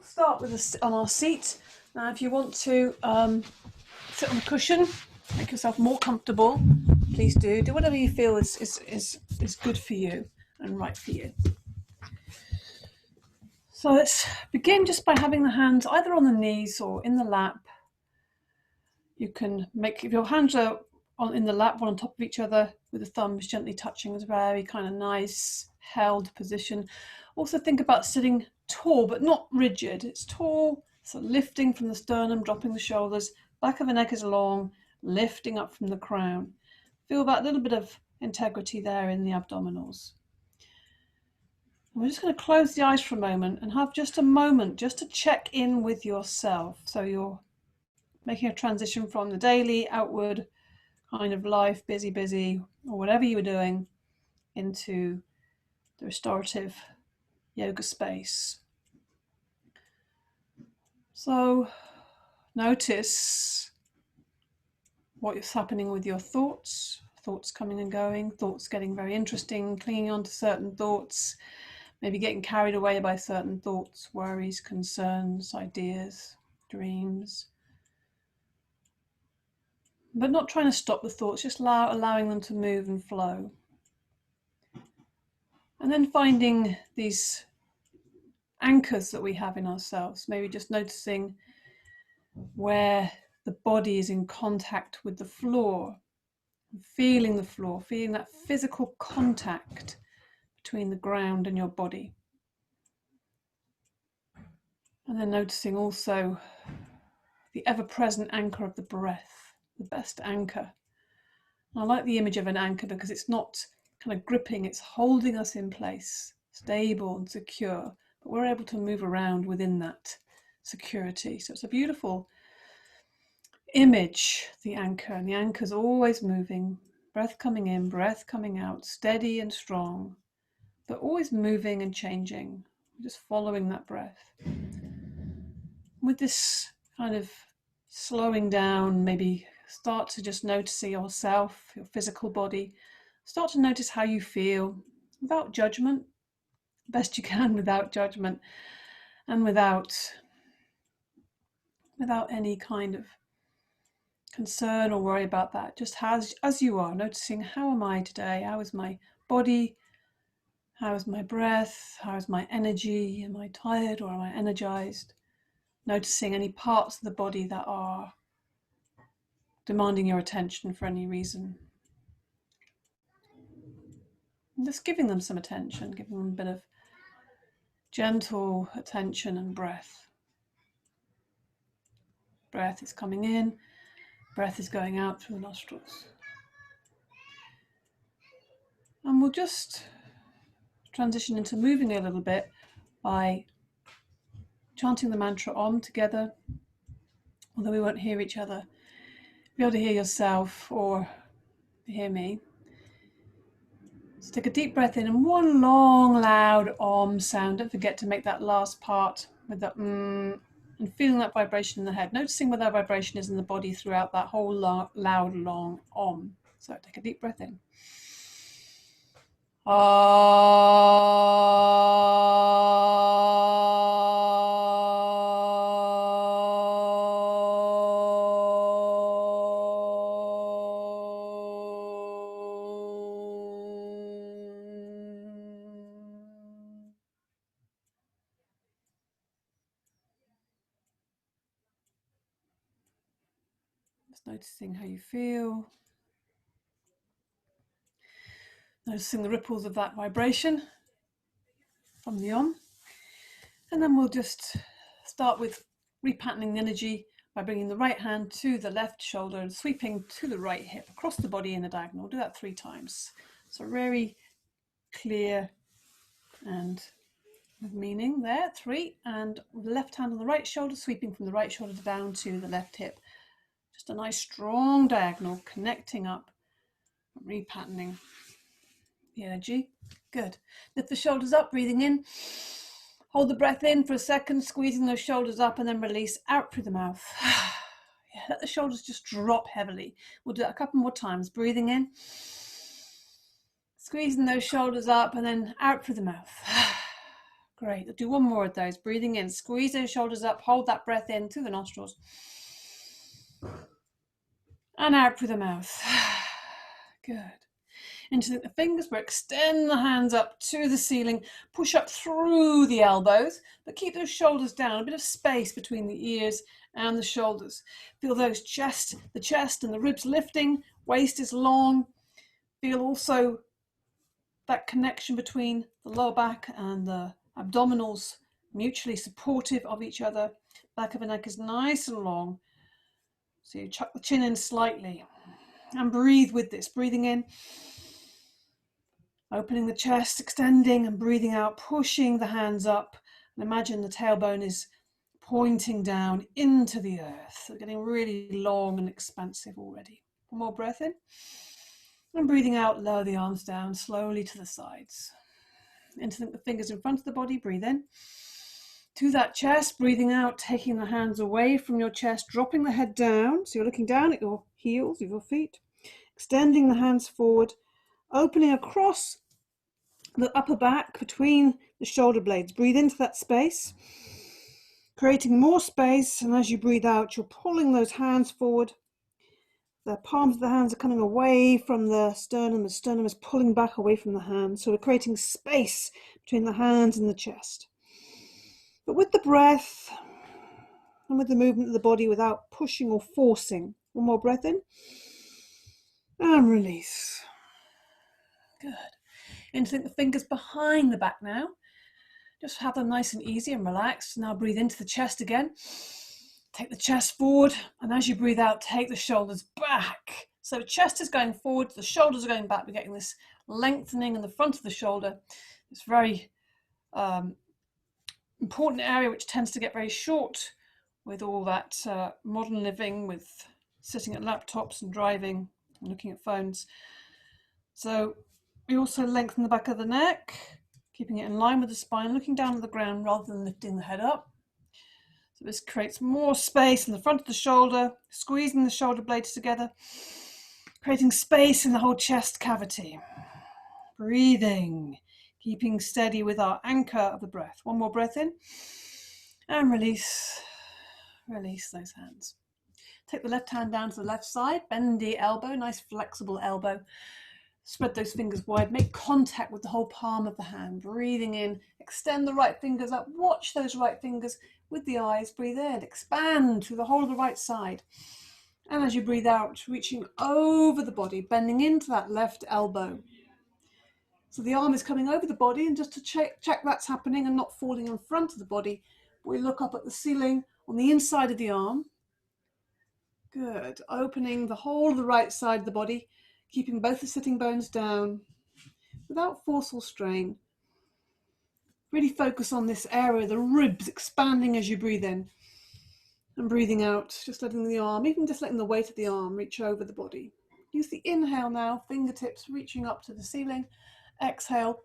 start with on our seat. Now, if you want to sit on a cushion, make yourself more comfortable, please do. Do whatever you feel is good for you and right for you. So let's begin just by having the hands either on the knees or in the lap. You can make, if your hands are in the lap, one on top of each other, with the thumbs gently touching, is a very kind of nice held position. Also think about sitting tall, but not rigid. It's tall, so lifting from the sternum, dropping the shoulders, back of the neck is long, lifting up from the crown. Feel that little bit of integrity there in the abdominals. We're just going to close the eyes for a moment and have just a moment just to check in with yourself. So you're making a transition from the daily outward kind of life, busy, or whatever you were doing, into the restorative yoga space. So notice what is happening with your thoughts coming and going, thoughts getting very interesting, clinging on to certain thoughts, maybe getting carried away by certain thoughts, worries, concerns, ideas, dreams. But not trying to stop the thoughts, just allowing them to move and flow. And then finding these anchors that we have in ourselves, maybe just noticing where the body is in contact with the floor, feeling the floor, feeling that physical contact between the ground and your body. And then noticing also the ever-present anchor of the breath, the best anchor. And I like the image of an anchor because it's not kind of gripping, it's holding us in place, stable and secure, but we're able to move around within that security. So it's a beautiful image, the anchor, and the anchor's always moving, breath coming in, breath coming out, steady and strong, but always moving and changing, just following that breath. With this kind of slowing down, maybe start to just notice yourself, your physical body. Start to notice how you feel without judgment, best you can without judgment, and without any kind of concern or worry about that. Just as you are, noticing how am I today? How is my body? How is my breath? How is my energy? Am I tired or am I energized? Noticing any parts of the body that are demanding your attention for any reason. And just giving them some attention, giving them a bit of gentle attention and breath. Breath is coming in, breath is going out through the nostrils. And we'll just transition into moving a little bit by chanting the mantra Om together, although we won't hear each other. You'll be able to hear yourself or hear me. So take a deep breath in and one long, loud Om sound. Don't forget to make that last part with that and feeling that vibration in the head. Noticing where that vibration is in the body throughout that whole loud, long Om. So take a deep breath in. Just noticing how you feel. Noticing the ripples of that vibration from the Om. And then we'll just start with repatterning the energy by bringing the right hand to the left shoulder and sweeping to the right hip across the body in the diagonal. We'll do that 3 times. So very clear and with meaning there. 3, and with the left hand on the right shoulder, sweeping from the right shoulder down to the left hip. Just a nice strong diagonal connecting up, repatterning the energy. Good. Lift the shoulders up, breathing in. Hold the breath in for a second, squeezing those shoulders up, and then release out through the mouth. Yeah, let the shoulders just drop heavily. We'll do that a couple more times. Breathing in, squeezing those shoulders up, and then out through the mouth. Great. We'll do one more of those. Breathing in, squeeze those shoulders up, hold that breath in through the nostrils. And out through the mouth. Good. Into the fingers, but extend the hands up to the ceiling. Push up through the elbows, but keep those shoulders down. A bit of space between the ears and the shoulders. Feel those the chest and the ribs lifting. Waist is long. Feel also that connection between the lower back and the abdominals, mutually supportive of each other. Back of the neck is nice and long. So you chuck the chin in slightly and breathe with this. Breathing in, opening the chest, extending, and breathing out, pushing the hands up. And imagine the tailbone is pointing down into the earth. So getting really long and expansive already. One more breath in. And breathing out, lower the arms down slowly to the sides. Interlink the fingers in front of the body, breathe in. To that chest, breathing out, taking the hands away from your chest, dropping the head down. So you're looking down at your heels of your feet. Extending the hands forward, opening across the upper back between the shoulder blades. Breathe into that space, creating more space. And as you breathe out, you're pulling those hands forward. The palms of the hands are coming away from the sternum. The sternum is pulling back away from the hands. So we're creating space between the hands and the chest. But with the breath and with the movement of the body without pushing or forcing. One more breath in. And release. Good. Interlink the fingers behind the back now. Just have them nice and easy and relaxed. Now breathe into the chest again. Take the chest forward, and as you breathe out, take the shoulders back. So the chest is going forward, the shoulders are going back. We're getting this lengthening in the front of the shoulder. It's very important area which tends to get very short with all that modern living, with sitting at laptops and driving and looking at phones. So we also lengthen the back of the neck, keeping it in line with the spine, looking down at the ground rather than lifting the head up. So this creates more space in the front of the shoulder, squeezing the shoulder blades together, creating space in the whole chest cavity. Breathing, keeping steady with our anchor of the breath. One more breath in and release. Release those hands. Take the left hand down to the left side, bend the elbow, nice flexible elbow. Spread those fingers wide, make contact with the whole palm of the hand. Breathing in, extend the right fingers up, watch those right fingers with the eyes. Breathe in, expand through the whole of the right side. And as you breathe out, reaching over the body, bending into that left elbow. So the arm is coming over the body, and just to check that's happening and not falling in front of the body, we look up at the ceiling on the inside of the arm. Good. Opening the whole of the right side of the body, keeping both the sitting bones down without force or strain. Really focus on this area, the ribs expanding as you breathe in. And breathing out, just letting the arm, even just letting the weight of the arm reach over the body. Use the inhale now, fingertips reaching up to the ceiling. Exhale,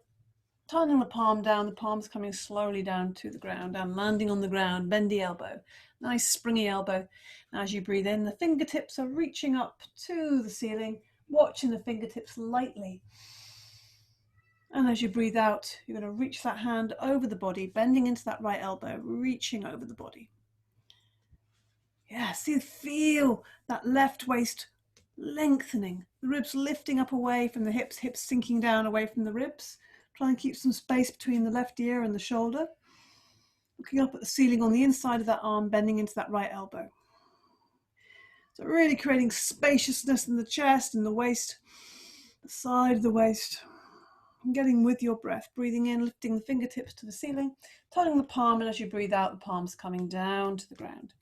turning the palm down, the palms coming slowly down to the ground and landing on the ground, bendy elbow. Nice springy elbow. And as you breathe in, the fingertips are reaching up to the ceiling, watching the fingertips lightly. And as you breathe out, you're going to reach that hand over the body, bending into that right elbow, reaching over the body. Yeah, feel that left waist lengthening, the ribs lifting up away from the hips, hips sinking down away from the ribs. Try and keep some space between the left ear and the shoulder. Looking up at the ceiling on the inside of that arm, bending into that right elbow. So really creating spaciousness in the chest and the waist, the side of the waist. And getting with your breath, breathing in, lifting the fingertips to the ceiling, turning the palm, and as you breathe out, the palms coming down to the ground.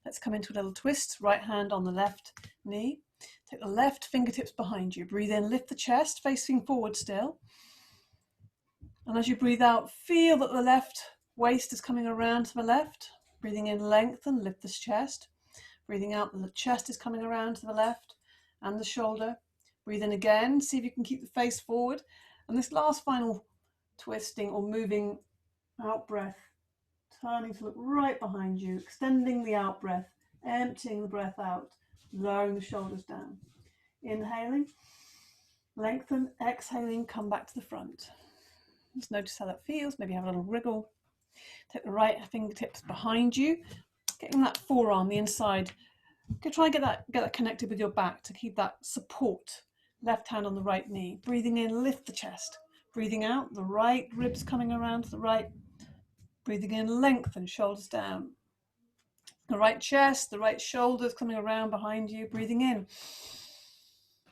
Let's come into a little twist, right hand on the left knee. Take the left fingertips behind you. Breathe in, lift the chest, facing forward still. And as you breathe out, feel that the left waist is coming around to the left. Breathing in, lengthen, lift the chest. Breathing out, the chest is coming around to the left and the shoulder. Breathe in again, see if you can keep the face forward. And this last final twisting or moving out breath, turning to look right behind you, extending the out breath, emptying the breath out, lowering the shoulders down. Inhaling, lengthen, exhaling, come back to the front. Just notice how that feels. Maybe have a little wriggle. Take the right fingertips behind you, getting that forearm, the inside. Try and get that connected with your back to keep that support. Left hand on the right knee. Breathing in, lift the chest. Breathing out, the right ribs coming around to the right. Breathing in, lengthen, shoulders down. The right chest, the right shoulders coming around behind you. Breathing in,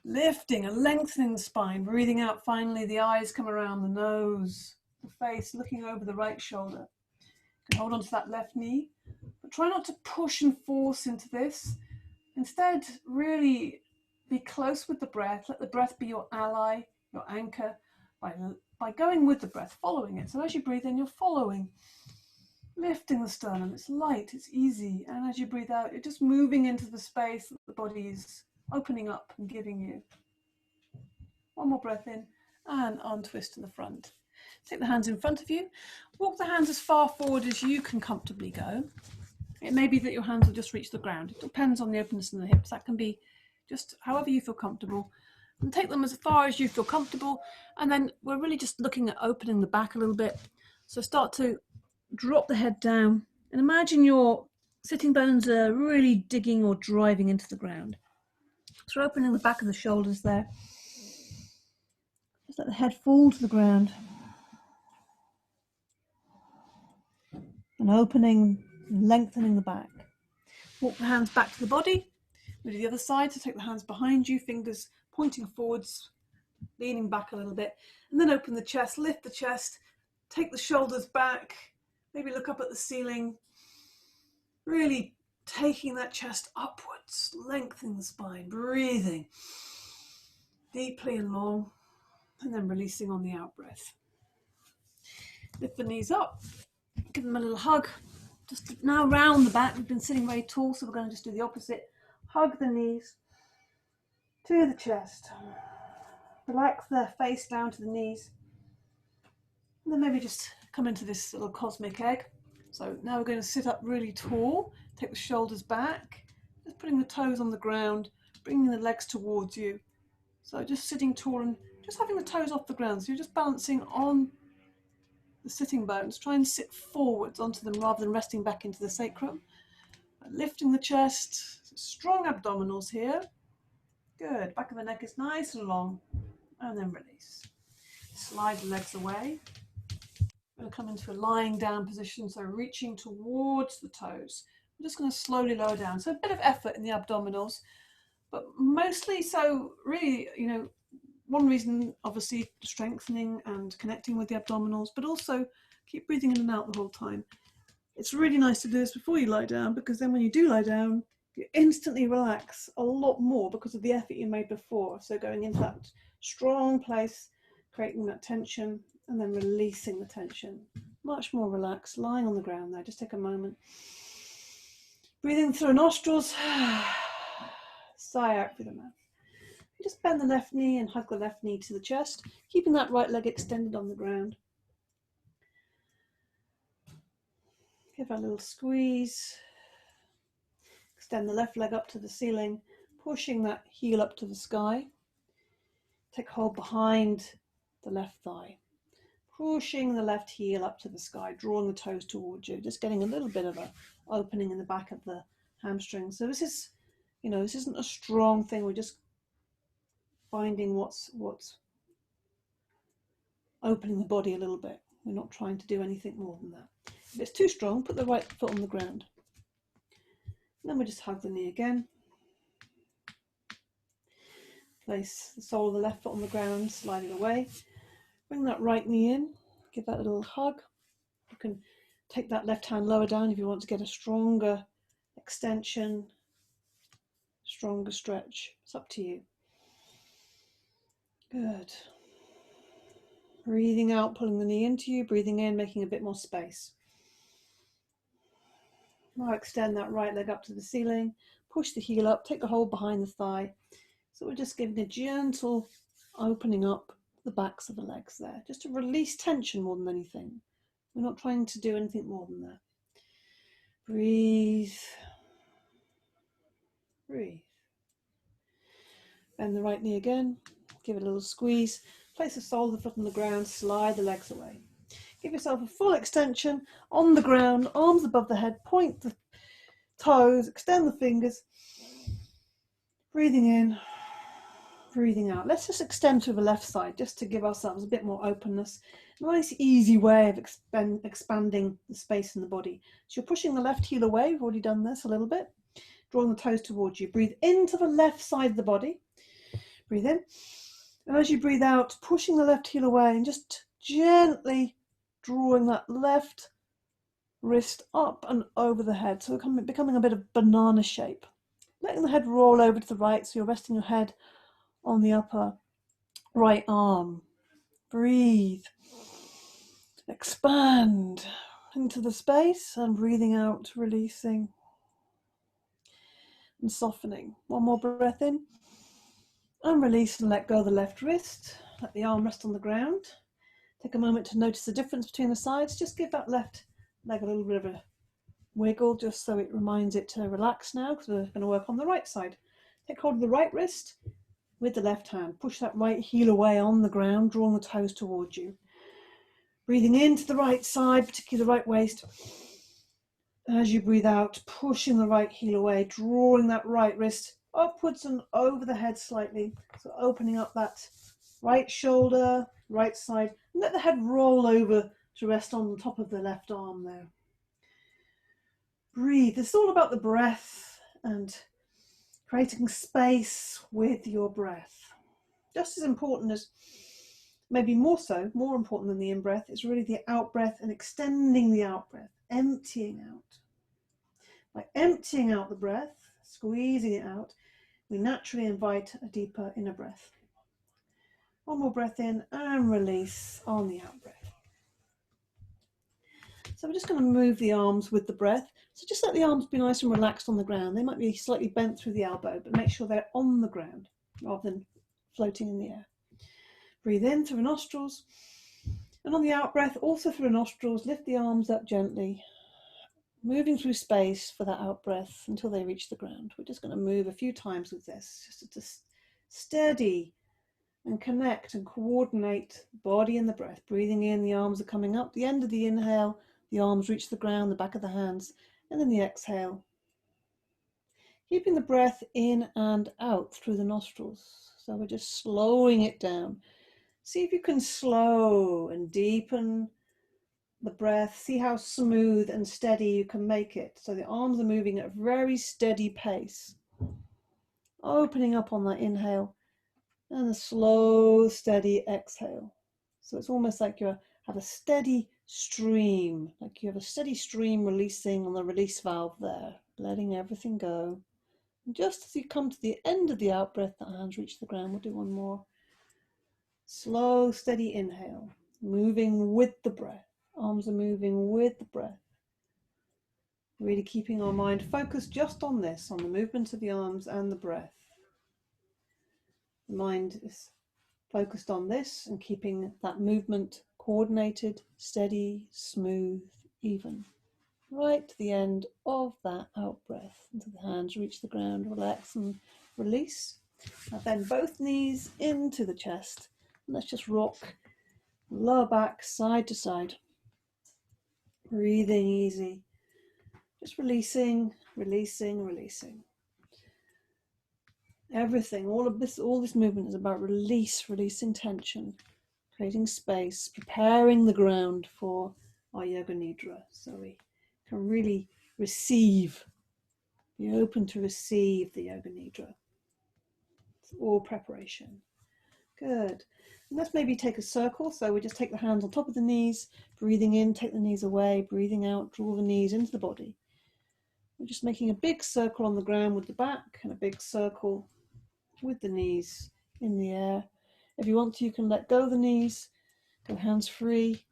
lifting and lengthening the spine. Breathing out, finally the eyes come around the nose, the face, looking over the right shoulder. You can hold on to that left knee, but try not to push and force into this. Instead, really be close with the breath. Let the breath be your ally, your anchor, by going with the breath, following it. So as you breathe in, you're following, lifting the sternum. It's light, it's easy. And as you breathe out, you're just moving into the space that the body is opening up and giving you. One more breath in and untwist to the front. Take the hands in front of you. Walk the hands as far forward as you can comfortably go. It may be that your hands will just reach the ground. It depends on the openness in the hips. That can be just however you feel comfortable. And take them as far as you feel comfortable. And then we're really just looking at opening the back a little bit. So start to drop the head down and imagine your sitting bones are really digging or driving into the ground. So opening the back of the shoulders there. Just let the head fall to the ground. And opening and lengthening the back. Walk the hands back to the body. Move to the other side, so take the hands behind you, fingers pointing forwards, leaning back a little bit, and then open the chest, lift the chest, take the shoulders back, maybe look up at the ceiling, really taking that chest upwards, lengthening the spine, breathing deeply and long, and then releasing on the out breath. Lift the knees up, give them a little hug. Just now round the back. We've been sitting very tall, so we're going to just do the opposite. Hug the knees to the chest. Relax the face down to the knees. And then maybe just come into this little cosmic egg. So now we're going to sit up really tall. Take the shoulders back. Just putting the toes on the ground. Bringing the legs towards you. So just sitting tall and just having the toes off the ground. So you're just balancing on the sitting bones. Try and sit forwards onto them rather than resting back into the sacrum. Lifting the chest. Strong abdominals here. Good. Back of the neck is nice and long. And then release. Slide the legs away. We're going to come into a lying down position, so reaching towards the toes. We're just going to slowly lower down. So a bit of effort in the abdominals, but mostly so really, one reason obviously strengthening and connecting with the abdominals, but also keep breathing in and out the whole time. It's really nice to do this before you lie down, because then when you do lie down, you instantly relax a lot more because of the effort you made before. So going into that strong place, creating that tension, and then releasing the tension. Much more relaxed, lying on the ground there. Just take a moment. Breathing through nostrils, sigh out through the mouth. You just bend the left knee and hug the left knee to the chest, keeping that right leg extended on the ground. Give that a little squeeze. Extend the left leg up to the ceiling, pushing that heel up to the sky. Take hold behind the left thigh. Pushing the left heel up to the sky, drawing the toes towards you, just getting a little bit of an opening in the back of the hamstring. So this is, this isn't a strong thing. We're just finding what's opening the body a little bit. We're not trying to do anything more than that. If it's too strong, put the right foot on the ground. And then we just hug the knee again. Place the sole of the left foot on the ground, slide it away. Bring that right knee in, give that a little hug. You can take that left hand lower down if you want to get a stronger extension, stronger stretch. It's up to you. Good. Breathing out, pulling the knee into you, breathing in, making a bit more space. Now extend that right leg up to the ceiling, push the heel up, take the hold behind the thigh. So we're just giving a gentle opening up the backs of the legs there, just to release tension more than anything. We're not trying to do anything more than that. Breathe. Breathe. Bend the right knee again, give it a little squeeze, Place the sole of the foot on the ground, slide the legs away. Give yourself a full extension on the ground, arms above the head, point the toes, extend the fingers. Breathing in, breathing out. Let's just extend to the left side just to give ourselves a bit more openness. A nice easy way of expanding the space in the body. So you're pushing the left heel away. We've already done this a little bit. Drawing the toes towards you. Breathe into the left side of the body. Breathe in. And as you breathe out, pushing the left heel away and just gently drawing that left wrist up and over the head. So becoming a bit of banana shape. Letting the head roll over to the right, so you're resting your head on the upper right arm. Breathe. Expand into the space and breathing out, releasing and softening. One more breath in and release and let go of the left wrist. Let the arm rest on the ground. Take a moment to notice the difference between the sides. Just give that left leg a little bit of a wiggle just so it reminds it to relax now, because we're going to work on the right side. Take hold of the right wrist with the left hand. Push that right heel away on the ground, drawing the toes towards you. Breathing into the right side, particularly the right waist. As you breathe out, pushing the right heel away, drawing that right wrist upwards and over the head slightly. So opening up that right shoulder, right side, and let the head roll over to rest on the top of the left arm there. Breathe. It's all about the breath and creating space with your breath. Just as important as, maybe more important than the in-breath, is really the out-breath and extending the out-breath, emptying out. By emptying out the breath, squeezing it out, we naturally invite a deeper inner breath. One more breath in and release on the out-breath. So we're just going to move the arms with the breath. So just let the arms be nice and relaxed on the ground. They might be slightly bent through the elbow, but make sure they're on the ground rather than floating in the air. Breathe in through the nostrils. And on the out-breath, also through the nostrils, lift the arms up gently, moving through space for that out-breath until they reach the ground. We're just going to move a few times with this, just to steady and connect and coordinate the body and the breath. Breathing in, the arms are coming up. The end of the inhale, the arms reach the ground, the back of the hands, and then the exhale. Keeping the breath in and out through the nostrils. So we're just slowing it down. See if you can slow and deepen the breath. See how smooth and steady you can make it. So the arms are moving at a very steady pace. Opening up on that inhale and a slow, steady exhale. So it's almost like you have a steady stream, like you have a steady stream releasing on the release valve there, letting everything go. And just as you come to the end of the out breath, the hands reach the ground. We'll do one more. Slow, steady inhale, moving with the breath. Arms are moving with the breath. Really keeping our mind focused just on this, on the movement of the arms and the breath. The mind is focused on this and keeping that movement coordinated, steady, smooth, even. Right to the end of that out breath until the hands reach the ground. Relax and release. Now bend both knees into the chest. And let's just rock lower back side to side. Breathing easy. Just releasing, releasing, releasing. Everything, all this movement is about release, releasing tension, creating space, preparing the ground for our Yoga Nidra. So we can really receive, be open to receive the Yoga Nidra. It's all preparation. Good. And let's maybe take a circle. So we just take the hands on top of the knees, breathing in, take the knees away, breathing out, draw the knees into the body. We're just making a big circle on the ground with the back and a big circle with the knees in the air. If you want to, you can let go of the knees, go hands free,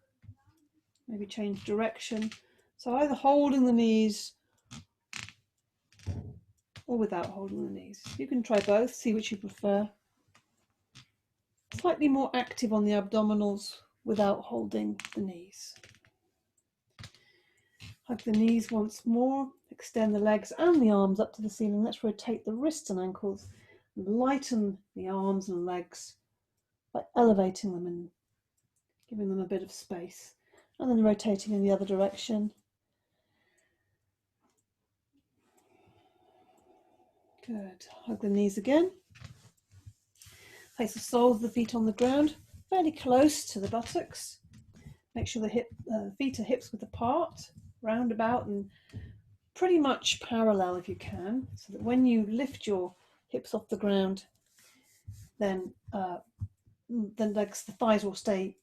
maybe change direction. So either holding the knees or without holding the knees. You can try both, see which you prefer. Slightly more active on the abdominals without holding the knees. Hug the knees once more, extend the legs and the arms up to the ceiling. Let's rotate the wrists and ankles and lighten the arms and legs by elevating them and giving them a bit of space, and then rotating in the other direction. Good. Hug the knees again. Place the soles of the feet on the ground, fairly close to the buttocks. Make sure the feet are hips width apart, round about, and pretty much parallel if you can, so that when you lift your hips off the ground, then the thighs will stay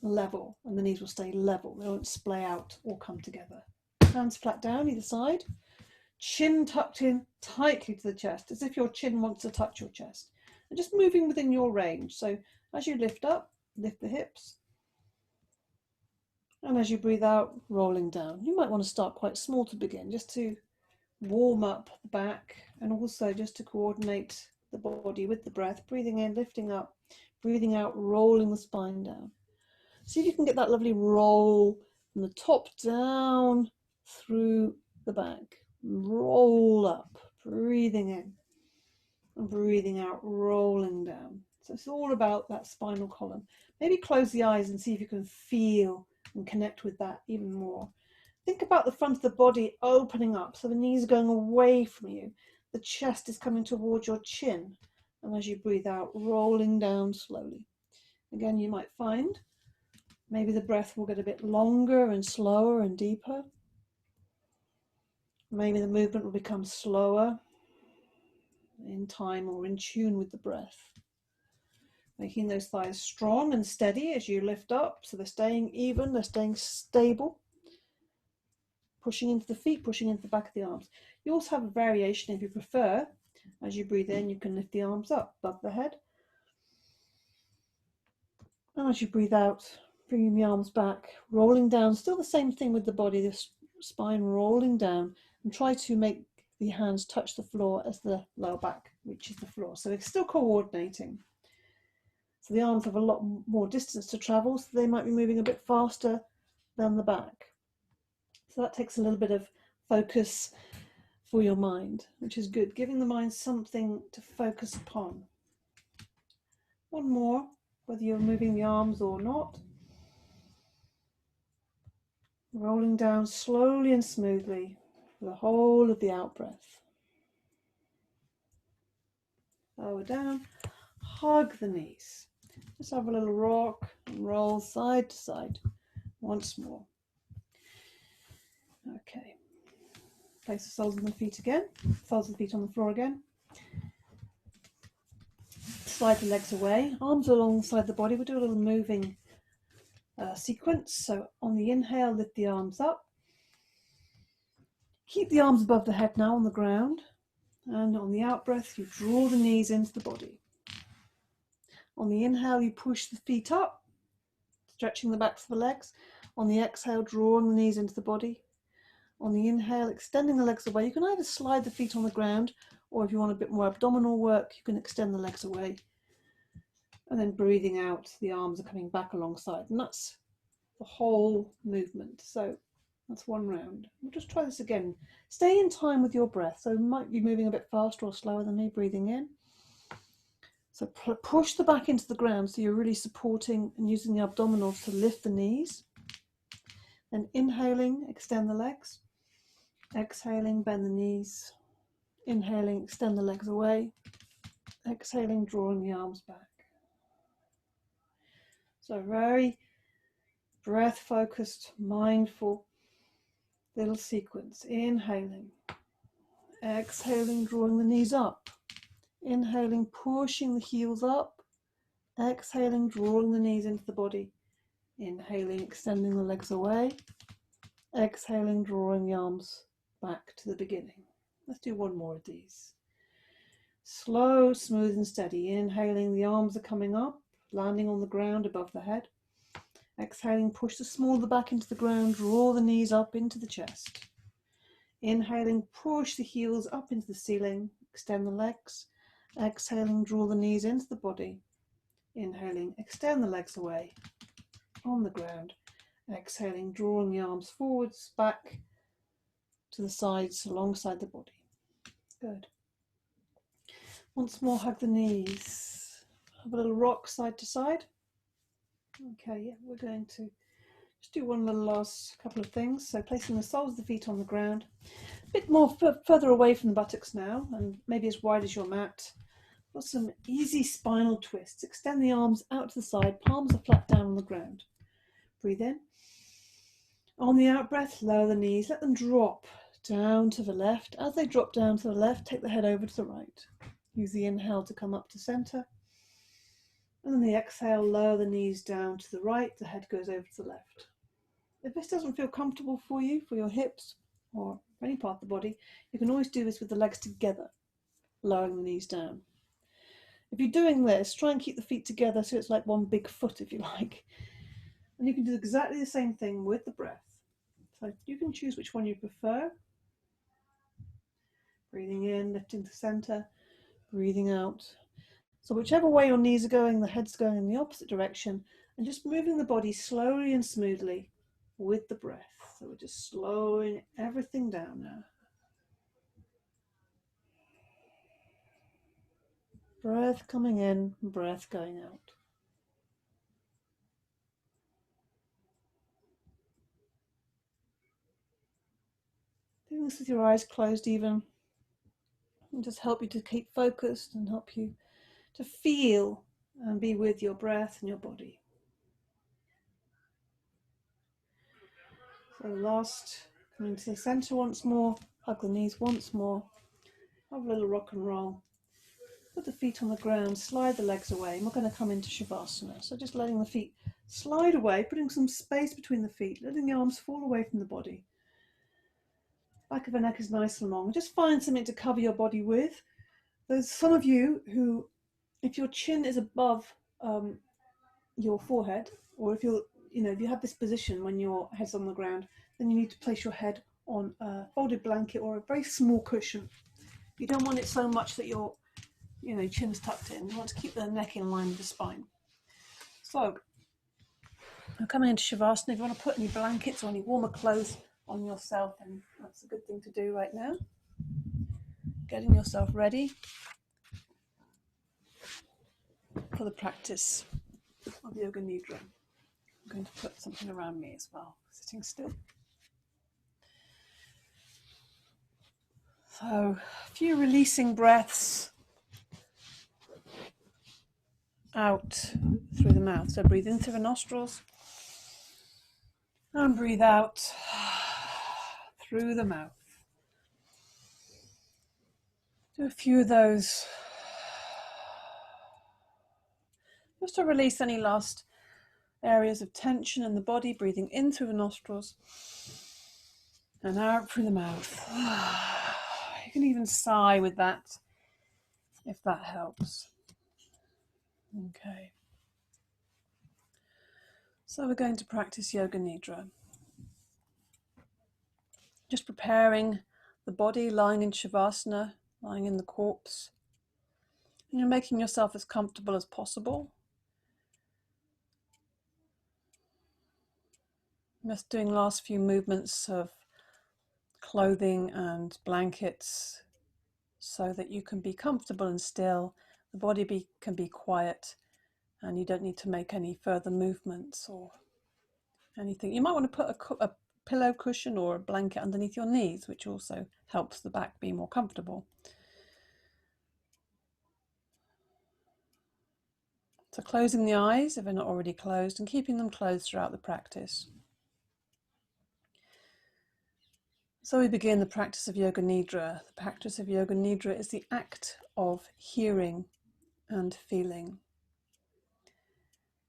level and the knees will stay level. They won't splay out or come together. Hands flat down either side. Chin tucked in tightly to the chest, as if your chin wants to touch your chest. And just moving within your range. So as you lift up, lift the hips. And as you breathe out, rolling down. You might want to start quite small to begin, just to warm up the back and also just to coordinate the body with the breath. Breathing in, lifting up, breathing out, rolling the spine down. See if you can get that lovely roll from the top down through the back. Roll up, breathing in and breathing out, rolling down. So it's all about that spinal column. Maybe close the eyes and see if you can feel and connect with that even more. Think about the front of the body opening up, so the knees are going away from you. The chest is coming towards your chin. And as you breathe out, rolling down slowly. Again, you might find maybe the breath will get a bit longer and slower and deeper. Maybe the movement will become slower in time or in tune with the breath. Making those thighs strong and steady as you lift up, so they're staying even, they're staying stable. Pushing into the feet, pushing into the back of the arms. You also have a variation if you prefer. As you breathe in, you can lift the arms up above the head. And as you breathe out, bringing the arms back, rolling down. Still the same thing with the body, the spine rolling down. And try to make the hands touch the floor as the lower back reaches the floor. So it's still coordinating. So the arms have a lot more distance to travel, so they might be moving a bit faster than the back. So that takes a little bit of focus for your mind, which is good, giving the mind something to focus upon. One more, whether you're moving the arms or not. Rolling down slowly and smoothly for the whole of the out breath. Lower down, hug the knees. Just have a little rock and roll side to side once more. Okay. Place the soles of the feet again, soles of the feet on the floor again. Slide the legs away, arms alongside the body. We'll do a little moving sequence. So on the inhale, lift the arms up. Keep the arms above the head now on the ground. And on the out breath, you draw the knees into the body. On the inhale, you push the feet up, stretching the backs of the legs. On the exhale, drawing the knees into the body. On the inhale, extending the legs away. You can either slide the feet on the ground, or if you want a bit more abdominal work, you can extend the legs away. And then breathing out, the arms are coming back alongside. And that's the whole movement. So that's one round. We'll just try this again. Stay in time with your breath. So you might be moving a bit faster or slower than me, breathing in. So push the back into the ground, so you're really supporting and using the abdominals to lift the knees. Then inhaling, extend the legs. Exhaling, bend the knees. Inhaling, extend the legs away. Exhaling, drawing the arms back. So very breath focused, mindful little sequence. Inhaling, exhaling, drawing the knees up. Inhaling, pushing the heels up. Exhaling, drawing the knees into the body. Inhaling, extending the legs away. Exhaling, drawing the arms back to the beginning. Let's do one more of these. Slow, smooth and steady. Inhaling, the arms are coming up, landing on the ground above the head. Exhaling, push the small of the back into the ground, draw the knees up into the chest. Inhaling, push the heels up into the ceiling, extend the legs. Exhaling, draw the knees into the body. Inhaling, extend the legs away on the ground. Exhaling, drawing the arms forwards, back to the sides alongside the body. Good. Once more, hug the knees. Have a little rock side to side. Okay, yeah, we're going to just do one little last couple of things. So placing the soles of the feet on the ground, a bit more further away from the buttocks now, and maybe as wide as your mat. Got some easy spinal twists. Extend the arms out to the side, palms are flat down on the ground. Breathe in. On the out breath, lower the knees, let them drop down to the left. As they drop down to the left, take the head over to the right. Use the inhale to come up to center. And then the exhale, lower the knees down to the right, the head goes over to the left. If this doesn't feel comfortable for you, for your hips or any part of the body, you can always do this with the legs together, lowering the knees down. If you're doing this, try and keep the feet together so it's like one big foot, if you like. And you can do exactly the same thing with the breath. So you can choose which one you prefer. Breathing in, lifting to center, breathing out. So whichever way your knees are going, the head's going in the opposite direction, and just moving the body slowly and smoothly with the breath. So we're just slowing everything down now. Breath coming in, breath going out. Doing this with your eyes closed even, and just help you to keep focused and help you to feel and be with your breath and your body. So last, coming to the center once more, hug the knees once more, have a little rock and roll. Put the feet on the ground, slide the legs away, and we're going to come into Shavasana. So just letting the feet slide away, putting some space between the feet, letting the arms fall away from the body. Back of the neck is nice and long. Just find something to cover your body with. There's some of you who, if your chin is above your forehead, or if if you have this position when your head's on the ground, then you need to place your head on a folded blanket or a very small cushion. You don't want it so much that your chin's tucked in. You want to keep the neck in line with the spine. So, I'm coming into Shavasana. If you want to put any blankets or any warmer clothes on yourself, then that's a good thing to do right now. Getting yourself ready for the practice of Yoga Nidra. I'm going to put something around me as well, sitting still. So, a few releasing breaths out through the mouth. So breathe in through the nostrils and breathe out through the mouth. Do a few of those just to release any last areas of tension in the body. Breathing in through the nostrils and out through the mouth. You can even sigh with that if that helps. Okay. So we're going to practice Yoga Nidra. Just preparing the body, lying in Shavasana, lying in the corpse. And you're making yourself as comfortable as possible. Just doing last few movements of clothing and blankets so that you can be comfortable and still. The body can be quiet and you don't need to make any further movements or anything. You might want to put a pillow cushion or a blanket underneath your knees, which also helps the back be more comfortable. So closing the eyes if they're not already closed and keeping them closed throughout the practice. So we begin the practice of Yoga Nidra. The practice of Yoga Nidra is the act of hearing and feeling.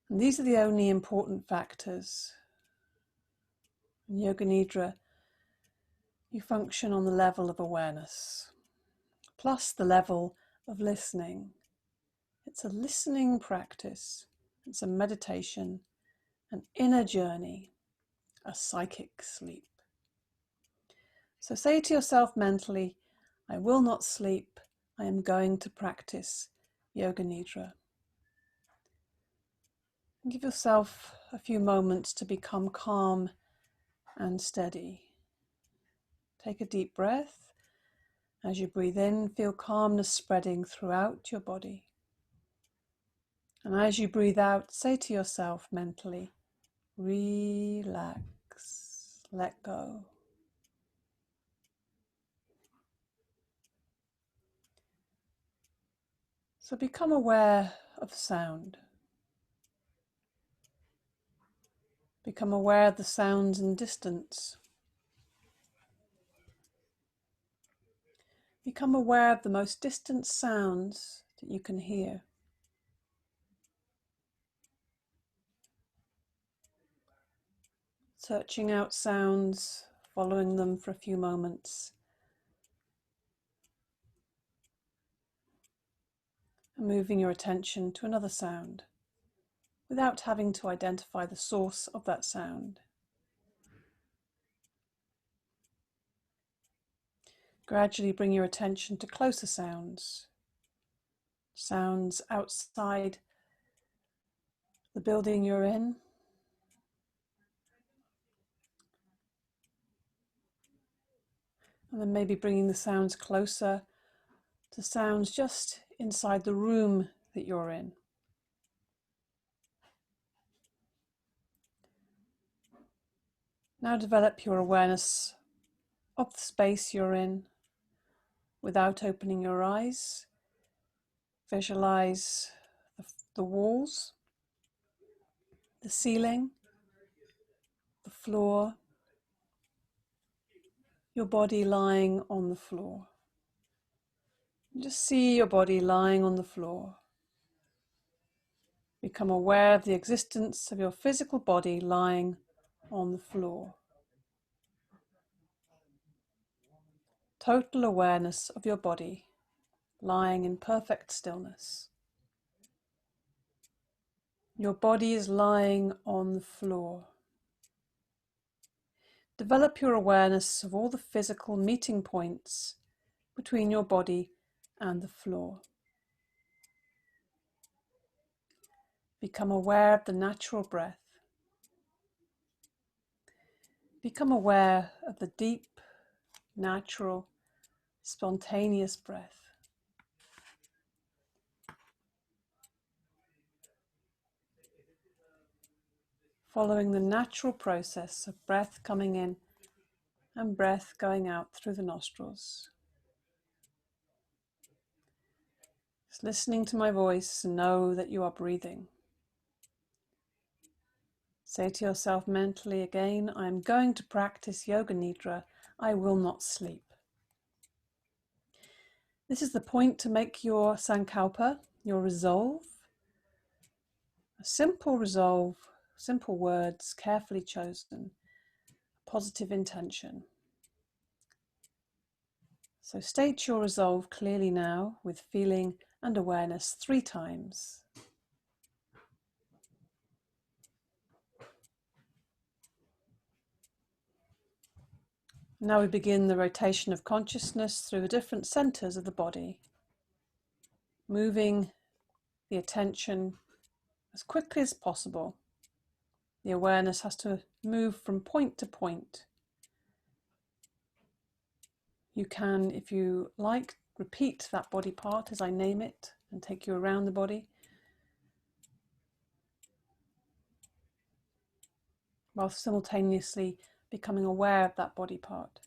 And these are the only important factors. In Yoga Nidra, you function on the level of awareness, plus the level of listening. It's a listening practice. It's a meditation, an inner journey, a psychic sleep. So say to yourself mentally, I will not sleep. I am going to practice Yoga Nidra. And give yourself a few moments to become calm and steady. Take a deep breath. As you breathe in, feel calmness spreading throughout your body. And as you breathe out, say to yourself mentally, relax, let go. So become aware of sound. Become aware of the sounds in distance. Become aware of the most distant sounds that you can hear. Searching out sounds, following them for a few moments, and moving your attention to another sound without having to identify the source of that sound. Gradually bring your attention to closer sounds, sounds outside the building you're in, and then maybe bringing the sounds closer to sounds just inside the room that you're in. Now develop your awareness of the space you're in without opening your eyes. Visualize the walls, the ceiling, the floor, your body lying on the floor. Just see your body lying on the floor. Become aware of the existence of your physical body lying on the floor. Total awareness of your body lying in perfect stillness. Your body is lying on the floor. Develop your awareness of all the physical meeting points between your body and the floor. Become aware of the natural breath. Become aware of the deep, natural, spontaneous breath. Following the natural process of breath coming in and breath going out through the nostrils. Just listening to my voice and know that you are breathing. Say to yourself mentally again, I am going to practice Yoga Nidra. I will not sleep. This is the point to make your sankalpa, your resolve. A simple resolve, simple words, carefully chosen, positive intention. So state your resolve clearly now with feeling and awareness 3 times. Now we begin the rotation of consciousness through the different centers of the body, moving the attention as quickly as possible. The awareness has to move from point to point. You can, if you like, repeat that body part as I name it and take you around the body, while simultaneously becoming aware of that body part.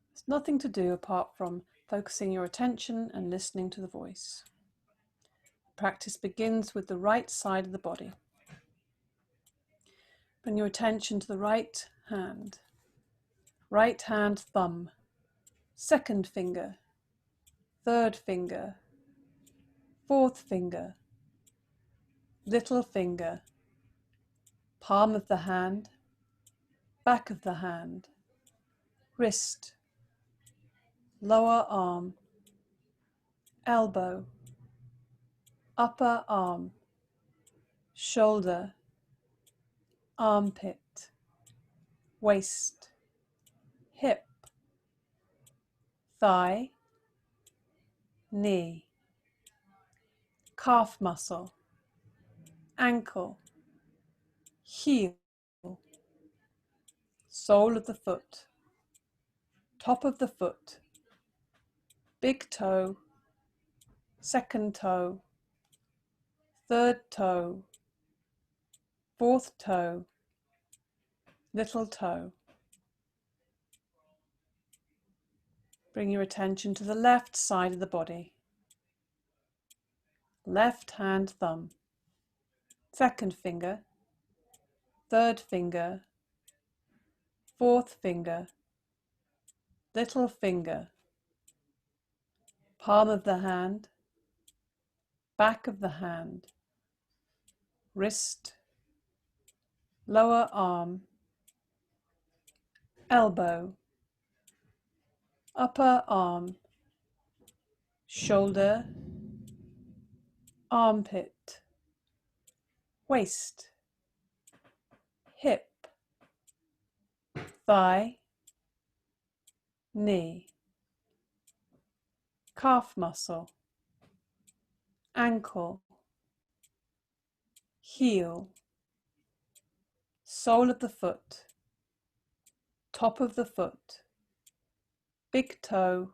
There's nothing to do apart from focusing your attention and listening to the voice. Practice begins with the right side of the body. Bring your attention to the right hand thumb, second finger, third finger, fourth finger, little finger, palm of the hand, back of the hand, wrist, lower arm, elbow, upper arm, shoulder, armpit, waist, hip, thigh, knee, calf muscle, ankle, heel, sole of the foot, top of the foot, big toe, second toe, third toe, fourth toe, little toe. Bring your attention to the left side of the body. Left hand thumb, second finger, third finger, fourth finger, little finger, palm of the hand, back of the hand, wrist, lower arm, elbow, upper arm, shoulder, armpit, waist, hip, thigh, knee, calf muscle, ankle, heel, sole of the foot, top of the foot, big toe,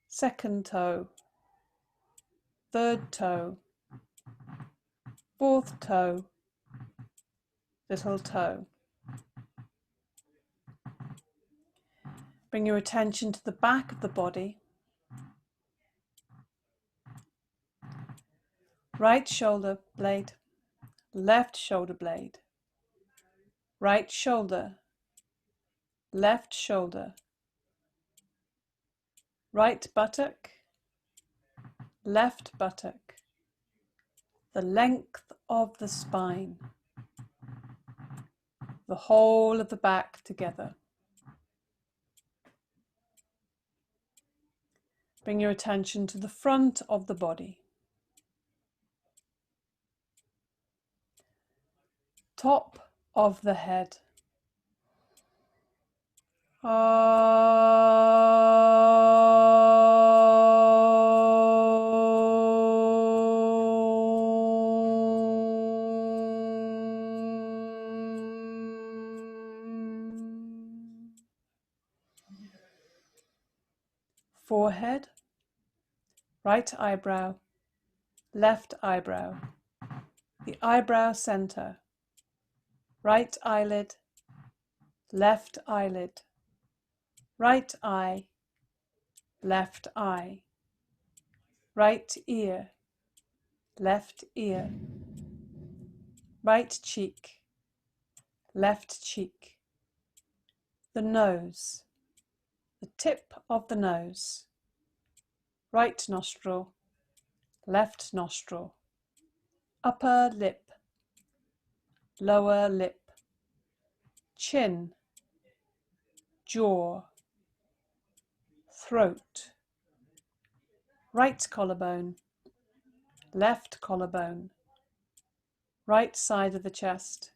second toe, third toe, fourth toe, little toe. Bring your attention to the back of the body. Right shoulder blade, left shoulder blade, right shoulder, left shoulder, right buttock, left buttock, the length of the spine, the whole of the back together. Bring your attention to the front of the body. Top of the head. Forehead, right eyebrow, left eyebrow, the eyebrow center, right eyelid, left eyelid, right eye, left eye, right ear, left ear, right cheek, left cheek, the nose, the tip of the nose, right nostril, left nostril, upper lip, lower lip, chin, jaw, throat, right collarbone, left collarbone, right side of the chest,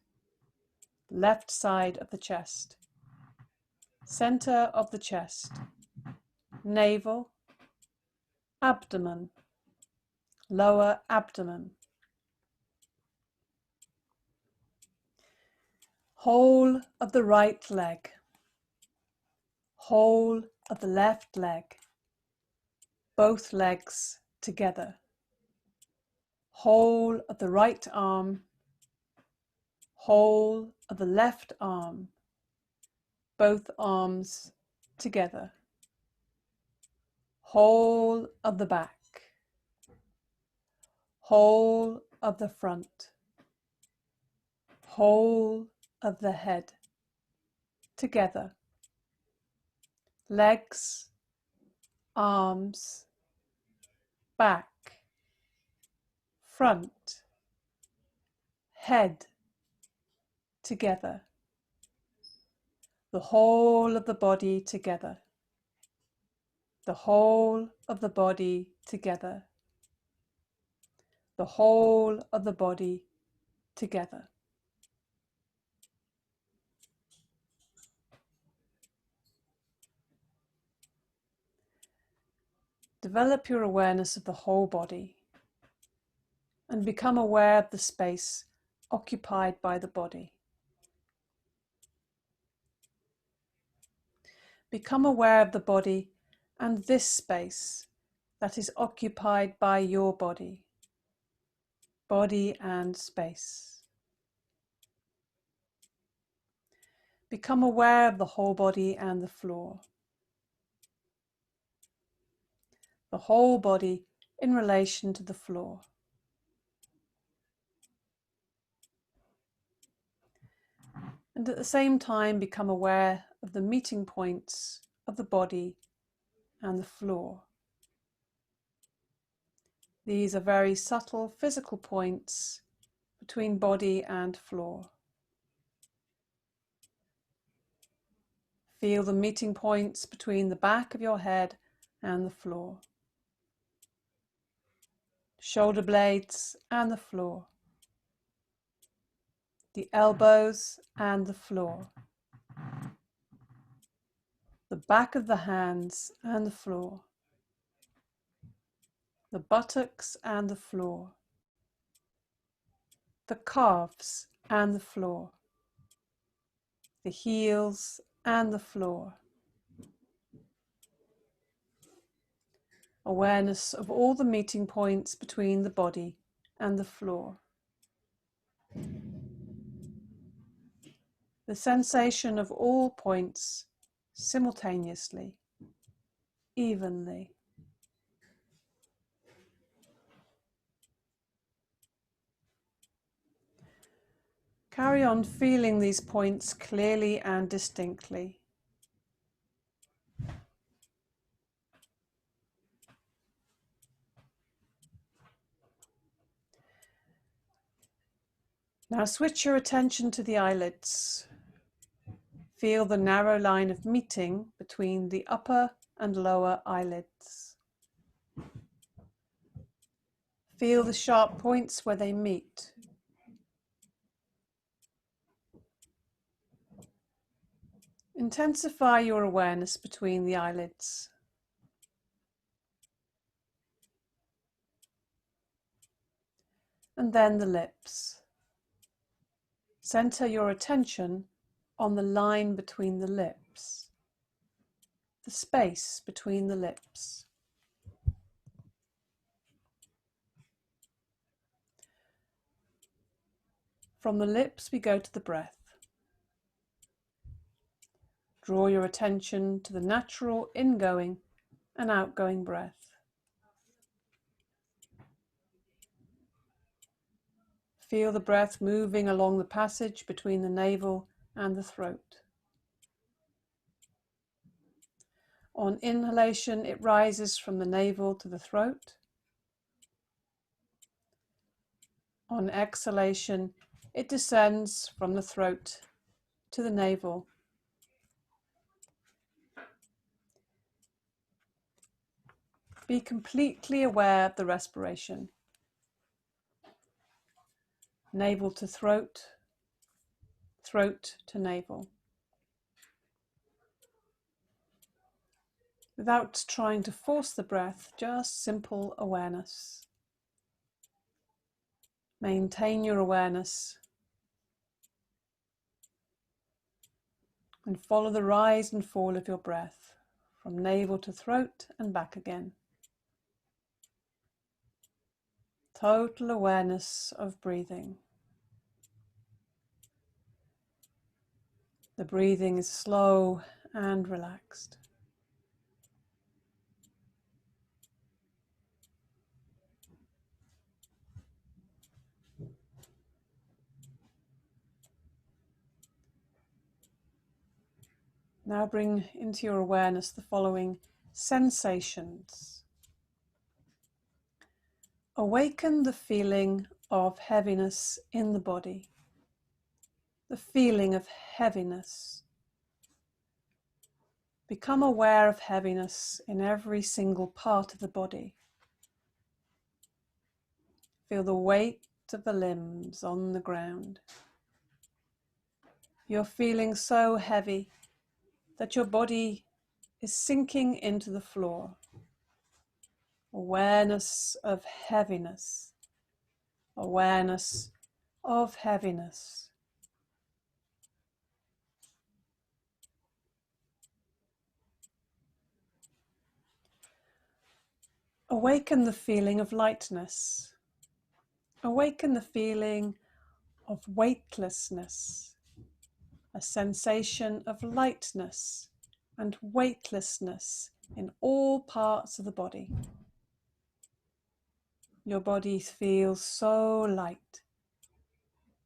left side of the chest, center of the chest, navel, abdomen, lower abdomen, whole of the right leg, whole of the left leg, both legs together, whole of the right arm, whole of the left arm, both arms together, whole of the back, whole of the front, whole of the head, together, legs, arms, back, front, head, together, the whole of the body together, the whole of the body together, the whole of the body together. Develop your awareness of the whole body and become aware of the space occupied by the body. Become aware of the body and this space that is occupied by your body. body and space. Become aware of the whole body and the floor. The whole body in relation to the floor. And at the same time, become aware of the meeting points of the body and the floor. These are very subtle physical points between body and floor. Feel the meeting points between the back of your head and the floor. Shoulder blades and the floor. The elbows and the floor. The back of the hands and the floor. The buttocks and the floor. The calves and the floor. The heels and the floor. Awareness of all the meeting points between the body and the floor. The sensation of all points simultaneously, evenly. Carry on feeling these points clearly and distinctly. Now switch your attention to the eyelids. Feel the narrow line of meeting between the upper and lower eyelids. Feel the sharp points where they meet. Intensify your awareness between the eyelids. And then the lips. Center your attention on the line between the lips, the space between the lips. From the lips we go to the breath. Draw your attention to the natural ingoing and outgoing breath. Feel the breath moving along the passage between the navel and the throat. On inhalation, it rises from the navel to the throat. On exhalation, it descends from the throat to the navel. Be completely aware of the respiration. Navel to throat, throat to navel. Without trying to force the breath, just simple awareness. Maintain your awareness and follow the rise and fall of your breath from navel to throat and back again. Total awareness of breathing. The breathing is slow and relaxed. Now bring into your awareness the following sensations. Awaken the feeling of heaviness in the body. The feeling of heaviness. Become aware of heaviness in every single part of the body. Feel the weight of the limbs on the ground. You're feeling so heavy that your body is sinking into the floor. Awareness of heaviness. Awareness of heaviness. Awaken the feeling of lightness. Awaken the feeling of weightlessness, a sensation of lightness and weightlessness in all parts of the body. Your body feels so light.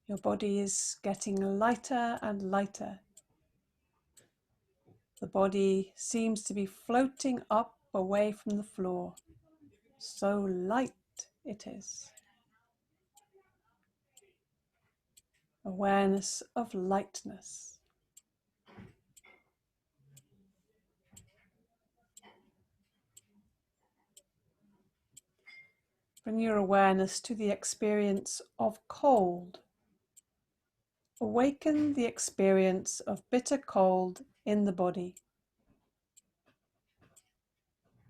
Your body is getting lighter and lighter. The body seems to be floating up away from the floor. So light it is. Awareness of lightness. Bring your awareness to the experience of cold. Awaken the experience of bitter cold in the body.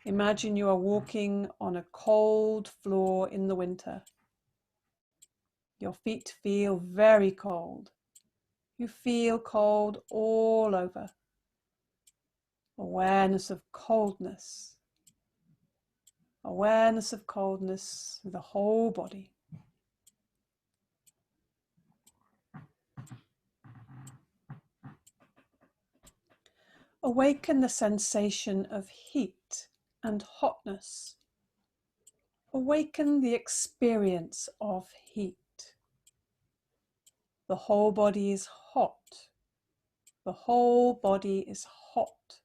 Imagine you are walking on a cold floor in the winter. Your feet feel very cold. You feel cold all over. Awareness of coldness. Awareness of coldness through the whole body. Awaken the sensation of heat and hotness. Awaken the experience of heat. The whole body is hot. The whole body is hot.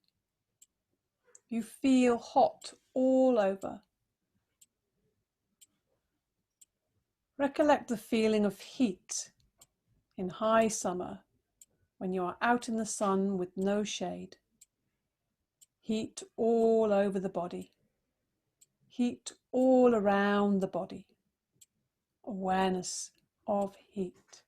You feel hot all over. Recollect the feeling of heat in high summer when you are out in the sun with no shade. Heat all over the body. Heat all around the body. Awareness of heat.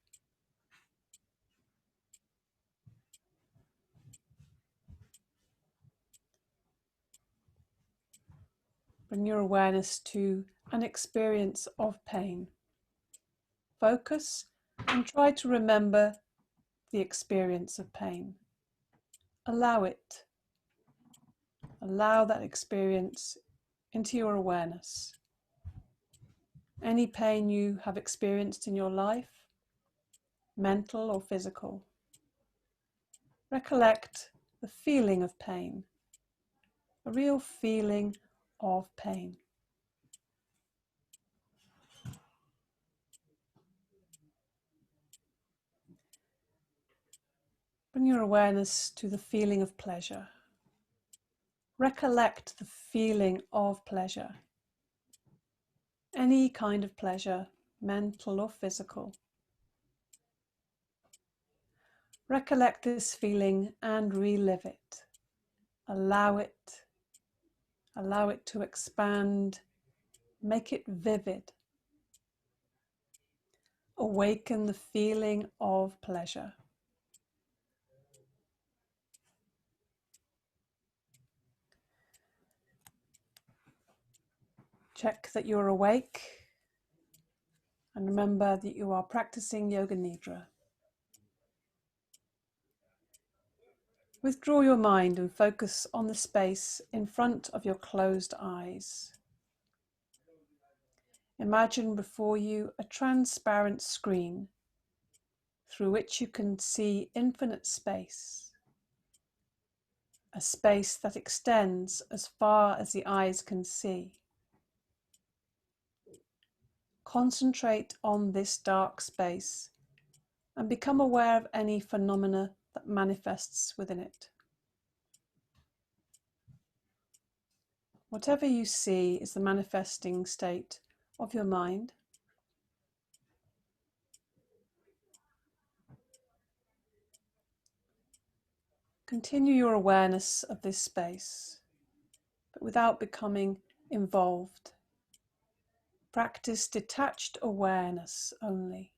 Bring your awareness to an experience of pain. Focus and try to remember the experience of pain. Allow it. Allow that experience into your awareness. Any pain you have experienced in your life, mental or physical. Recollect the feeling of pain, a real feeling of pain. Bring your awareness to the feeling of pleasure. Recollect the feeling of pleasure. Any kind of pleasure, mental or physical. Recollect this feeling and relive it. Allow it. Allow it to expand. Make it vivid. Awaken the feeling of pleasure. Check that you're awake and remember that you are practicing Yoga Nidra. Withdraw your mind and focus on the space in front of your closed eyes. Imagine before you a transparent screen through which you can see infinite space, a space that extends as far as the eyes can see. Concentrate on this dark space and become aware of any phenomena that manifests within it. Whatever you see is the manifesting state of your mind. Continue your awareness of this space, but without becoming involved. Practice detached awareness only.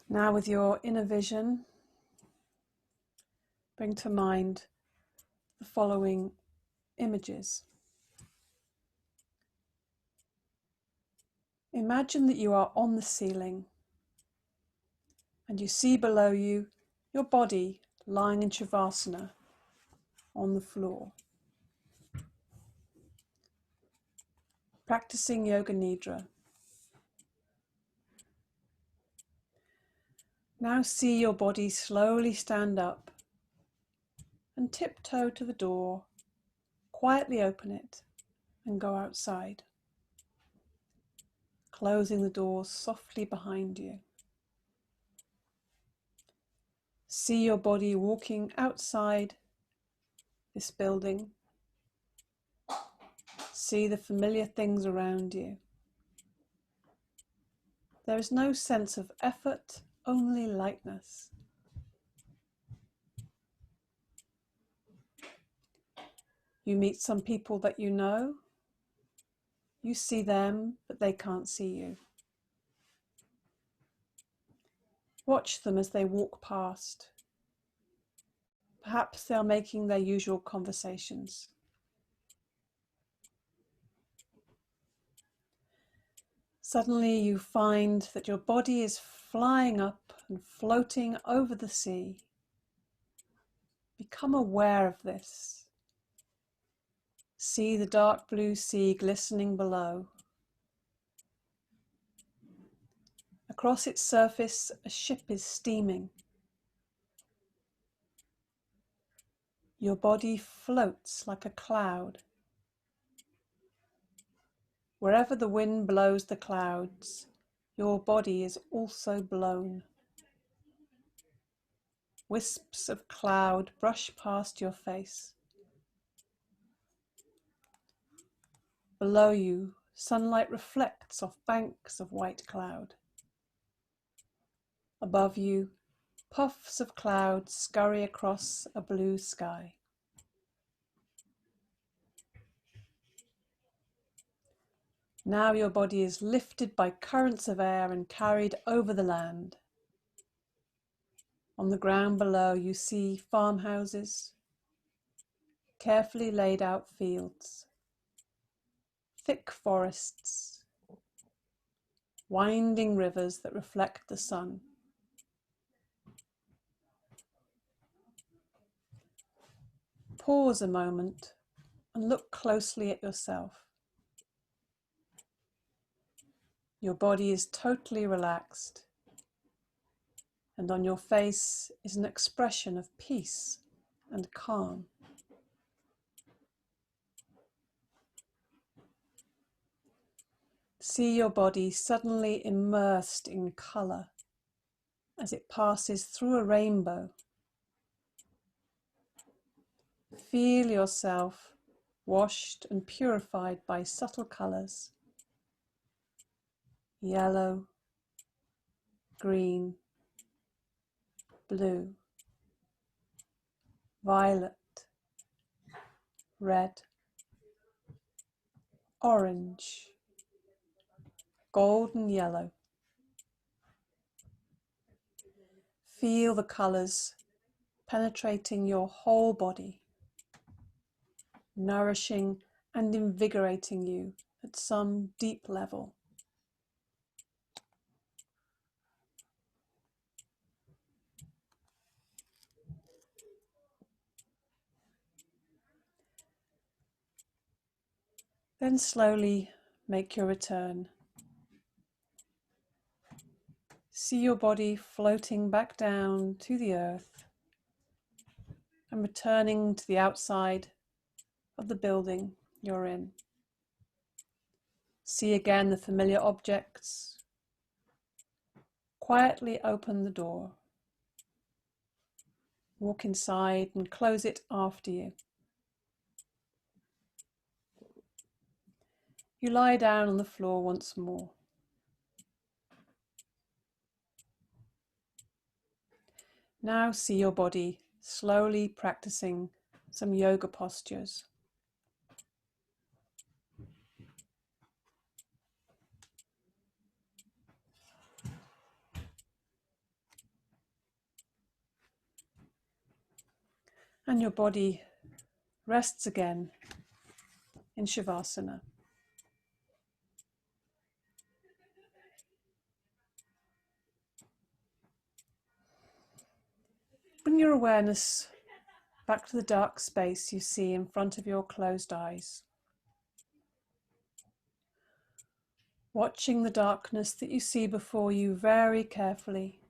Now with your inner vision, bring to mind the following images. Imagine that you are on the ceiling and you see below you your body lying in Shavasana on the floor, practicing Yoga Nidra. Now see your body slowly stand up and tiptoe to the door, quietly open it and go outside, closing the door softly behind you. See your body walking outside this building. See the familiar things around you. There is no sense of effort, only lightness. You meet some people that you know. You see them, but they can't see you. Watch them as they walk past. Perhaps they are making their usual conversations. Suddenly you find that your body is flying up and floating over the sea. Become aware of this. See the dark blue sea glistening below. Across its surface, a ship is steaming. Your body floats like a cloud. Wherever the wind blows the clouds, your body is also blown. Wisps of cloud brush past your face. Below you, sunlight reflects off banks of white cloud. Above you, puffs of cloud scurry across a blue sky. Now your body is lifted by currents of air and carried over the land. On the ground below you see farmhouses, carefully laid out fields, thick forests, winding rivers that reflect the sun. Pause a moment and look closely at yourself. Your body is totally relaxed, and on your face is an expression of peace and calm. See your body suddenly immersed in colour as it passes through a rainbow. Feel yourself washed and purified by subtle colours: yellow, green, blue, violet, red, orange, golden yellow. Feel the colours penetrating your whole body, nourishing and invigorating you at some deep level. Then slowly make your return. See your body floating back down to the earth and returning to the outside of the building you're in. See again the familiar objects. Quietly open the door. Walk inside and close it after you. You lie down on the floor once more. Now see your body slowly practicing some yoga postures. And your body rests again in Shavasana. Bring your awareness back to the dark space you see in front of your closed eyes. Watching the darkness that you see before you very carefully,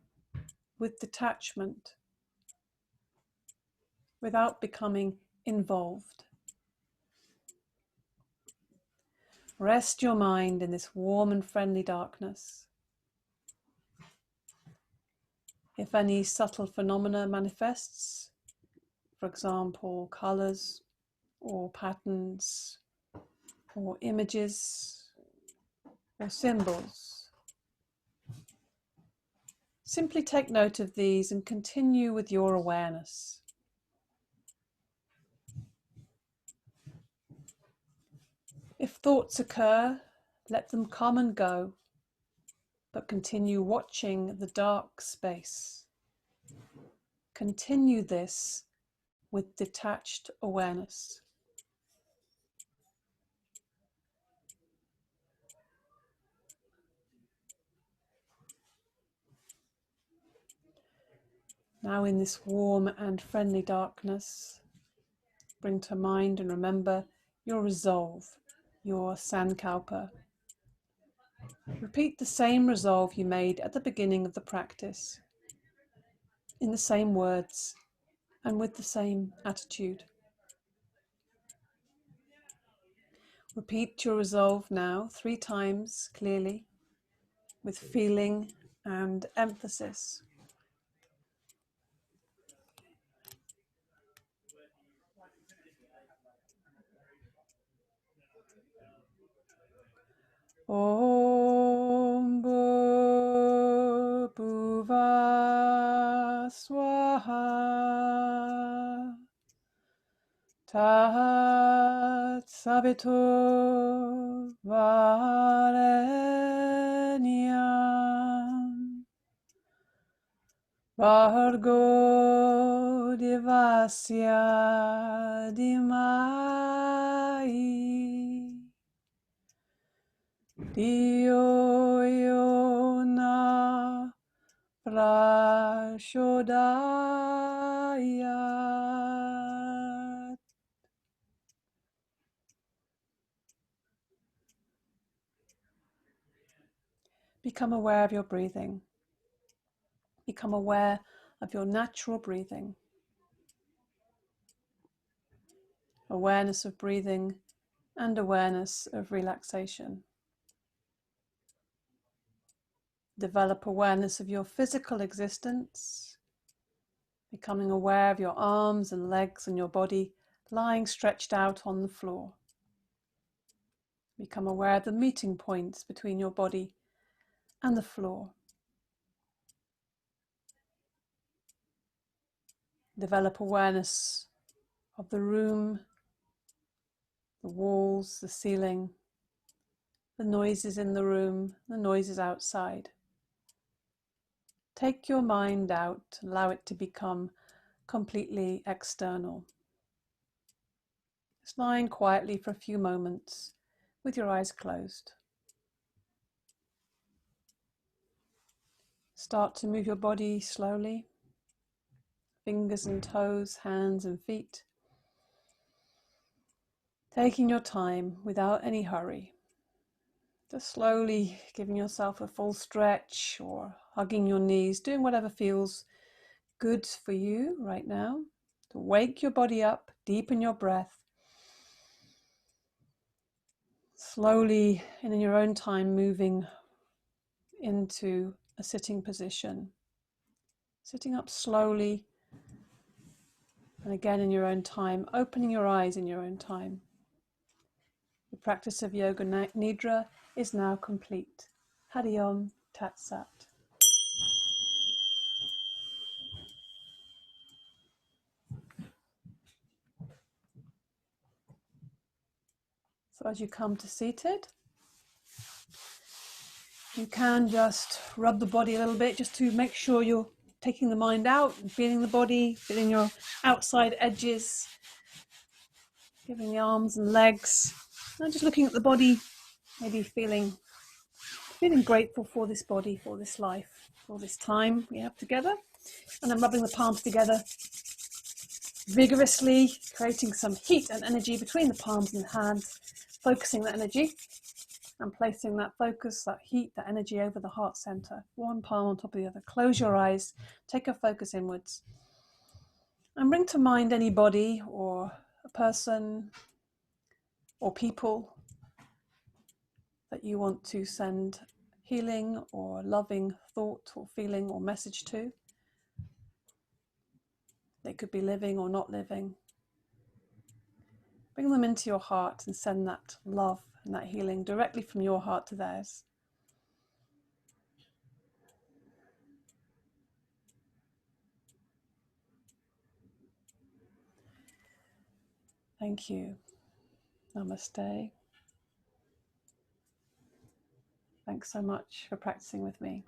with detachment, without becoming involved. Rest your mind in this warm and friendly darkness. If any subtle phenomena manifests, for example, colors or patterns or images or symbols, simply take note of these and continue with your awareness. If thoughts occur, let them come and go, but continue watching the dark space. Continue this with detached awareness. Now in this warm and friendly darkness, bring to mind and remember your resolve, your sankalpa. Repeat the same resolve you made at the beginning of the practice, in the same words and with the same attitude. Repeat your resolve now 3 times clearly, with feeling and emphasis. Om Bhuvah Swaha Tat Savitur Varenyam Bhargo Devasya Dhimai Diyo Yona Prachodayat. Become aware of your breathing. Become aware of your natural breathing. Awareness of breathing and awareness of relaxation. Develop awareness of your physical existence, becoming aware of your arms and legs and your body lying stretched out on the floor. Become aware of the meeting points between your body and the floor. Develop awareness of the room, the walls, the ceiling, the noises in the room, the noises outside. Take your mind out, allow it to become completely external. Just lying quietly for a few moments with your eyes closed. Start to move your body slowly, fingers and toes, hands and feet. Taking your time without any hurry. Just slowly giving yourself a full stretch or hugging your knees, doing whatever feels good for you right now. To wake your body up, deepen your breath. Slowly and in your own time moving into a sitting position. Sitting up slowly and again in your own time, opening your eyes in your own time. The practice of Yoga Nidra is now complete. Hari Om Tat Sat. So as you come to seated, you can just rub the body a little bit just to make sure you're taking the mind out and feeling the body, feeling your outside edges, giving the arms and legs, and just looking at the body, maybe feeling grateful for this body, for this life, for this time we have together. And then rubbing the palms together vigorously, creating some heat and energy between the palms and the hands, focusing that energy and placing that focus, that heat, that energy over the heart center, one palm on top of the other. Close your eyes, take your focus inwards, and bring to mind anybody or a person or people that you want to send healing or loving thought or feeling or message to. They could be living or not living. Bring them into your heart and send that love and that healing directly from your heart to theirs. Thank you. Namaste. Thanks so much for practicing with me.